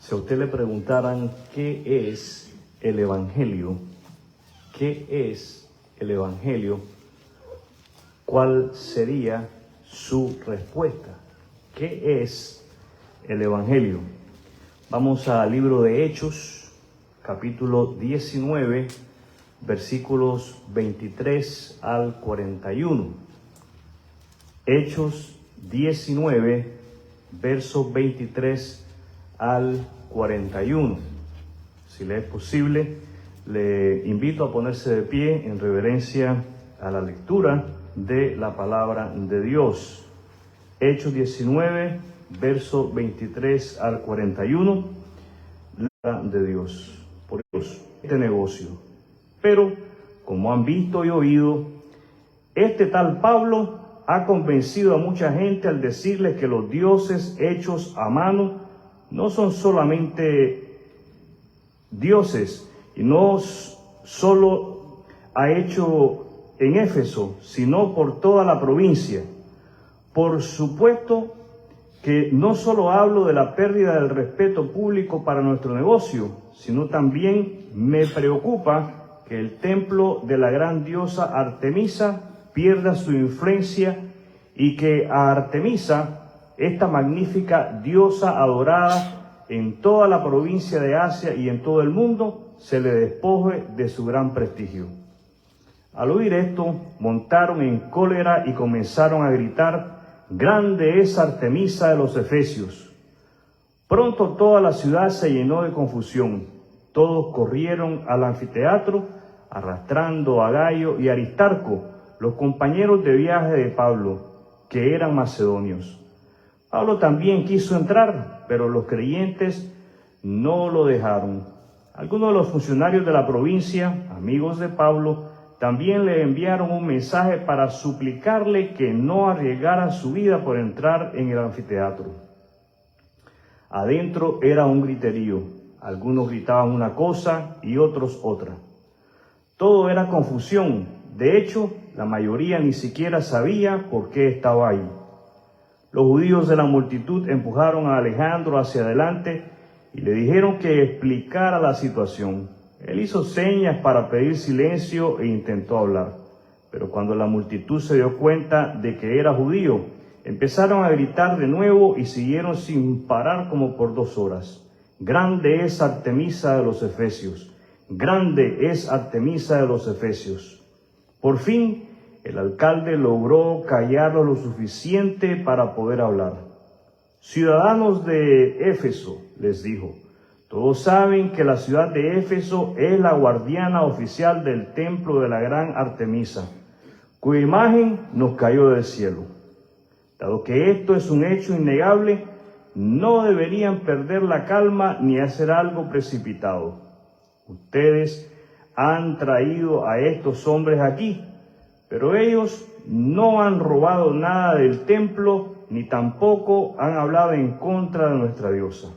Si a usted le preguntaran qué es el Evangelio, ¿cuál sería su respuesta? ¿Qué es el Evangelio? Vamos al libro de Hechos, capítulo 19, versículos 23 al 41. Hechos 19, versos 23 al 41. Si le es posible, le invito a ponerse de pie en reverencia a la lectura de la palabra de Dios. Hechos 19, verso 23 al 41, la palabra de Dios. Por Dios, este negocio. Pero, como han visto y oído, este tal Pablo ha convencido a mucha gente al decirles que los dioses hechos a mano no son solamente dioses, y no solo ha hecho en Éfeso, sino por toda la provincia. Por supuesto que no solo hablo de la pérdida del respeto público para nuestro negocio, sino también me preocupa que el templo de la gran diosa Artemisa pierda su influencia y que a Artemisa, esta magnífica diosa adorada en toda la provincia de Asia y en todo el mundo, se le despoje de su gran prestigio. Al oír esto, montaron en cólera y comenzaron a gritar: «Grande es Artemisa de los Efesios». Pronto toda la ciudad se llenó de confusión. Todos corrieron al anfiteatro, arrastrando a Gayo y Aristarco, los compañeros de viaje de Pablo, que eran macedonios. Pablo también quiso entrar, pero los creyentes no lo dejaron. Algunos de los funcionarios de la provincia, amigos de Pablo, también le enviaron un mensaje para suplicarle que no arriesgara su vida por entrar en el anfiteatro. Adentro era un griterío. Algunos gritaban una cosa y otros otra. Todo era confusión. De hecho, la mayoría ni siquiera sabía por qué estaba ahí. Los judíos de la multitud empujaron a Alejandro hacia adelante y le dijeron que explicara la situación. Él hizo señas para pedir silencio e intentó hablar. Pero cuando la multitud se dio cuenta de que era judío, empezaron a gritar de nuevo y siguieron sin parar como por 2 horas. «Grande es Artemisa de los Efesios! ¡Grande es Artemisa de los Efesios!». Por fin, el alcalde logró callarlo lo suficiente para poder hablar. «Ciudadanos de Éfeso», les dijo, «todos saben que la ciudad de Éfeso es la guardiana oficial del templo de la gran Artemisa, cuya imagen nos cayó del cielo. Dado que esto es un hecho innegable, no deberían perder la calma ni hacer algo precipitado. Ustedes han traído a estos hombres aquí, pero ellos no han robado nada del templo, ni tampoco han hablado en contra de nuestra diosa.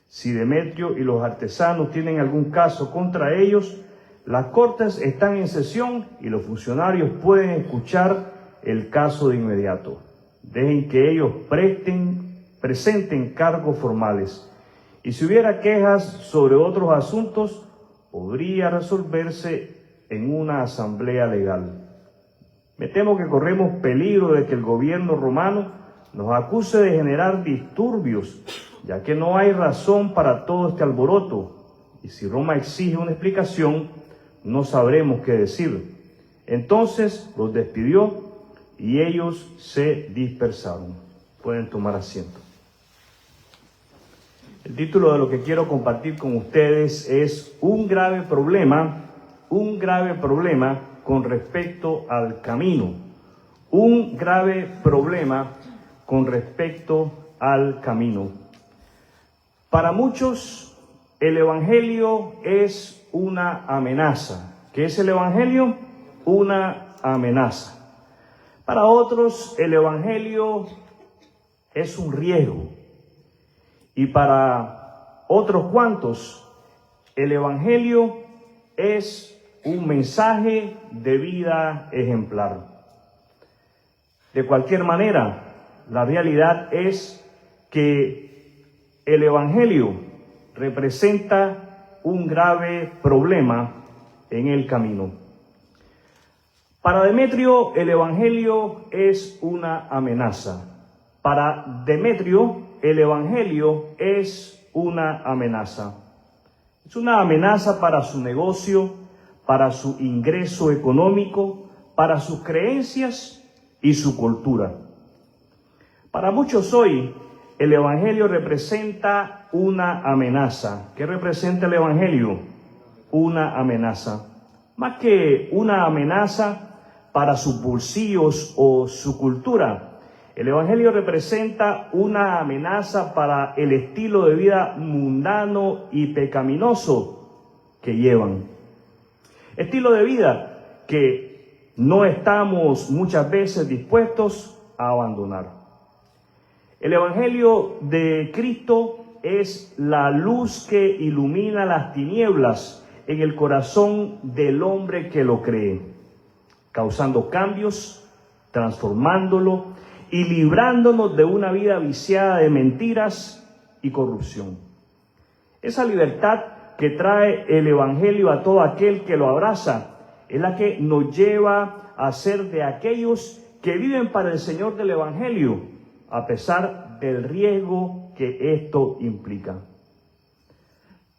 Si Demetrio y los artesanos tienen algún caso contra ellos, las cortes están en sesión y los funcionarios pueden escuchar el caso de inmediato. Dejen que ellos presenten cargos formales. Y si hubiera quejas sobre otros asuntos, podría resolverse en una asamblea legal. Me temo que corremos peligro de que el gobierno romano nos acuse de generar disturbios, ya que no hay razón para todo este alboroto, y si Roma exige una explicación, no sabremos qué decir». Entonces los despidió y ellos se dispersaron. Pueden tomar asiento. El título de lo que quiero compartir con ustedes es un grave problema con respecto al camino. Un grave problema con respecto al camino. Para muchos, el Evangelio es una amenaza. ¿Qué es el Evangelio? Una amenaza. Para otros, el Evangelio es un riesgo. Y para otros cuantos, el Evangelio es un mensaje de vida ejemplar. De cualquier manera, la realidad es que el Evangelio representa un grave problema en el camino. Para Demetrio, el Evangelio es una amenaza. Para Demetrio, el Evangelio es una amenaza. Es una amenaza para su negocio, para su ingreso económico, para sus creencias y su cultura. Para muchos hoy, el Evangelio representa una amenaza. ¿Qué representa el Evangelio? Una amenaza. Más que una amenaza para sus bolsillos o su cultura, el Evangelio representa una amenaza para el estilo de vida mundano y pecaminoso que llevan. Estilo de vida que no estamos muchas veces dispuestos a abandonar. El Evangelio de Cristo es la luz que ilumina las tinieblas en el corazón del hombre que lo cree, causando cambios, transformándolo y librándonos de una vida viciada de mentiras y corrupción. Esa libertad que trae el Evangelio a todo aquel que lo abraza es la que nos lleva a ser de aquellos que viven para el Señor del Evangelio, a pesar del riesgo que esto implica.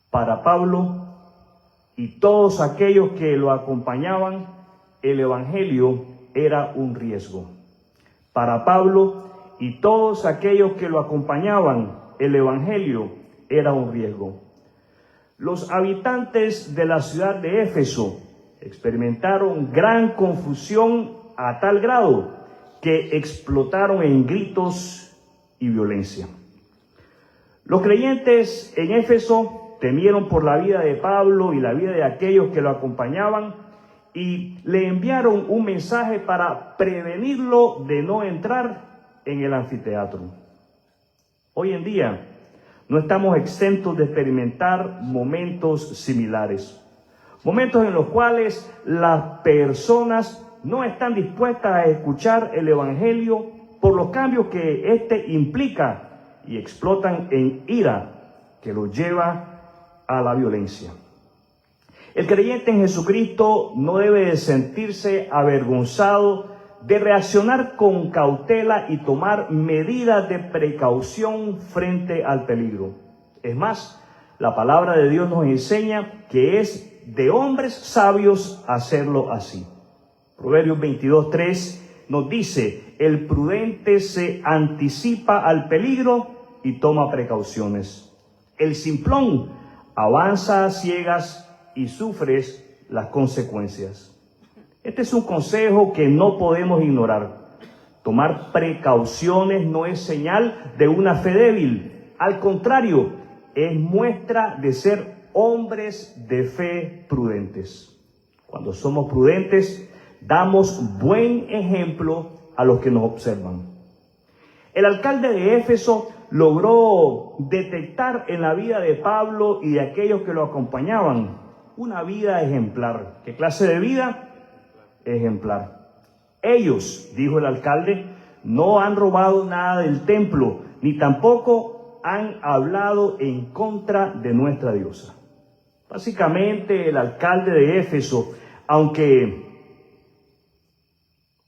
Para Pablo y todos aquellos que lo acompañaban, el Evangelio era un riesgo. Para Pablo y todos aquellos que lo acompañaban, el Evangelio era un riesgo. Los habitantes de la ciudad de Éfeso experimentaron gran confusión a tal grado que explotaron en gritos y violencia. Los creyentes en Éfeso temieron por la vida de Pablo y la vida de aquellos que lo acompañaban y le enviaron un mensaje para prevenirlo de no entrar en el anfiteatro. Hoy en día no estamos exentos de experimentar momentos similares, momentos en los cuales las personas no están dispuestas a escuchar el Evangelio por los cambios que éste implica y explotan en ira que los lleva a la violencia. El creyente en Jesucristo no debe de sentirse avergonzado de reaccionar con cautela y tomar medidas de precaución frente al peligro. Es más, la palabra de Dios nos enseña que es de hombres sabios hacerlo así. Proverbios 22:3 nos dice: el prudente se anticipa al peligro y toma precauciones. El simplón avanza a ciegas y sufre las consecuencias. Este es un consejo que no podemos ignorar. Tomar precauciones no es señal de una fe débil. Al contrario, es muestra de ser hombres de fe prudentes. Cuando somos prudentes, damos buen ejemplo a los que nos observan. El alcalde de Éfeso logró detectar en la vida de Pablo y de aquellos que lo acompañaban una vida ejemplar. ¿Qué clase de vida? Ejemplar. Ellos, dijo el alcalde, no han robado nada del templo, ni tampoco han hablado en contra de nuestra diosa. Básicamente, el alcalde de Éfeso, aunque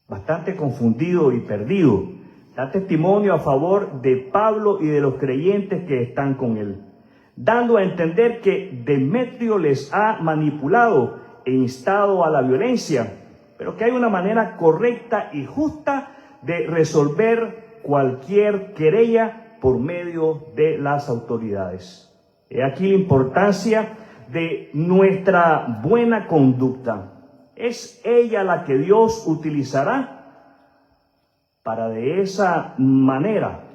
bastante confundido y perdido, da testimonio a favor de Pablo y de los creyentes que están con él, dando a entender que Demetrio les ha manipulado e instado a la violencia, pero que hay una manera correcta y justa de resolver cualquier querella por medio de las autoridades. He aquí la importancia de nuestra buena conducta. Es ella la que Dios utilizará para de esa manera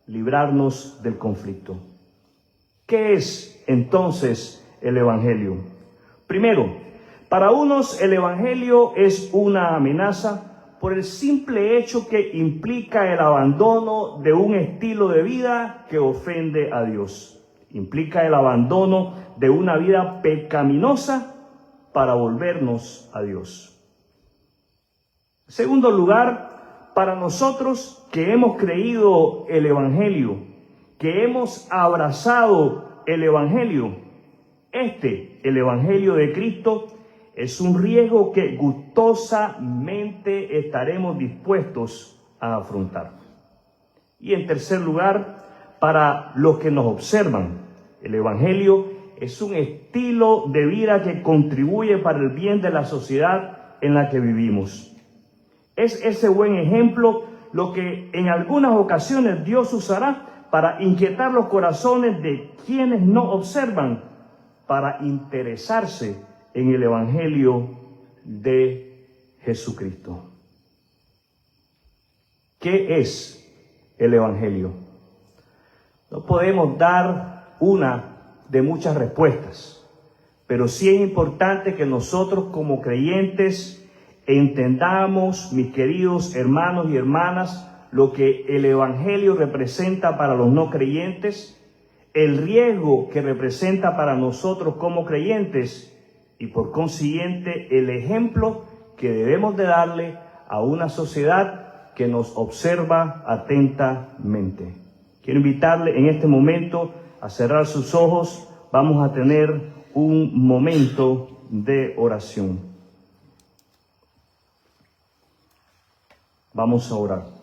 librarnos del conflicto. ¿Qué es entonces el Evangelio? Primero, para unos el Evangelio es una amenaza por el simple hecho que implica el abandono de un estilo de vida que ofende a Dios. Implica el abandono de una vida pecaminosa para volvernos a Dios. En segundo lugar, para nosotros que hemos creído el Evangelio, que hemos abrazado el Evangelio. El Evangelio de Cristo, es un riesgo que gustosamente estaremos dispuestos a afrontar. Y en tercer lugar, para los que nos observan, el Evangelio es un estilo de vida que contribuye para el bien de la sociedad en la que vivimos. Es ese buen ejemplo lo que en algunas ocasiones Dios usará para inquietar los corazones de quienes no observan, para interesarse en el Evangelio de Jesucristo. ¿Qué es el Evangelio? No podemos dar una de muchas respuestas, pero sí es importante que nosotros como creyentes entendamos, mis queridos hermanos y hermanas, lo que el Evangelio representa para los no creyentes, el riesgo que representa para nosotros como creyentes y por consiguiente el ejemplo que debemos de darle a una sociedad que nos observa atentamente. Quiero invitarle en este momento a cerrar sus ojos. Vamos a tener un momento de oración. Vamos a orar.